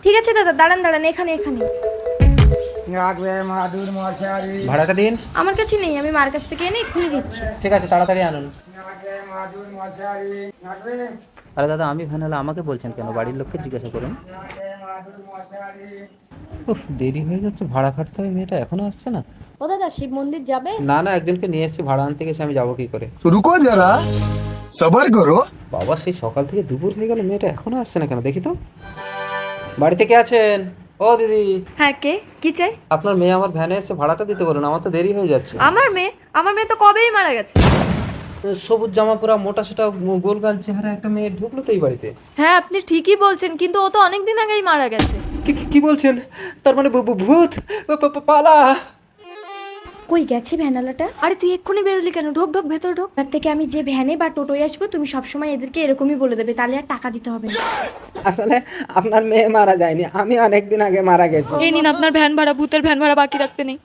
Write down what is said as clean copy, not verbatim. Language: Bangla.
ঠিক আছে দাদা, দাঁড়ান দাঁড়ান, এখানে এখানে। ভাড়াটা দিন। আমার কাছে নেই, আমি মার কাছ থেকে এনে এক্ষুনি দিচ্ছি। ঠিক আছে, তাড়াতাড়ি আনুন। আরে দাদা, আমি ভ্যান হলে আমাকে বলছেন কেন? বাড়ির লোককে জিজ্ঞাসা করুন। উফ, দেরি হয়ে যাচ্ছে, ভাড়া খাটতে হবে, মেয়েটা এখনো আসছে না। ও দাদা, শিব মন্দির যাবে? না না, একজনকে নিয়ে এসেছি, ভাড়া আনতে গেছে, আমি যাবো কি করে? रुको जरा सबर करो। বাবা, সেই সকাল থেকে দুপুর হয়ে গেল, মেয়েটা এখনো আসছে না কেন? দেখি তো। বাড়িতে কে আছেন? ও দিদি, হ্যাঁ, কে? কি চাই? আপনার মেয়ে আমার ভ্যানে এসে ভাড়াটা দিতে বলুন, আমার তো দেরি হয়ে যাচ্ছে। আমার মেয়ে? আমার মেয়ে তো কবেই মারা গেছে। সবুজ জামা পরা, মোটা সোটা, গোলগাল চেহারা একটা মেয়ে ঢুকলো তো এই বাড়িতে। হ্যাঁ, আপনি ঠিকই বলছেন, কিন্তু ও তো অনেকদিন আগেই মারা গেছে। কি বলছেন? তার মানে ভূত পালা? কই গেছে ভ্যানালাটা? আরে তুই এক্ষুনি বেরোলি কেন? ঢোক ঢোক, ভেতর ঢোক। তার থেকে আমি যে ভ্যানে বা টোটোয় আসবো, তুমি সবসময় এদেরকে এরকমই বলে দেবে, তাহলে আর টাকা দিতে হবে না। আসলে আপনার মেয়ে মারা যায়নি, আমি অনেকদিন আগে মারা গেছি। এই নিন আপনার ভ্যান ভাড়া, ভূতের ভ্যান ভাড়া বাকি রাখতে নেই।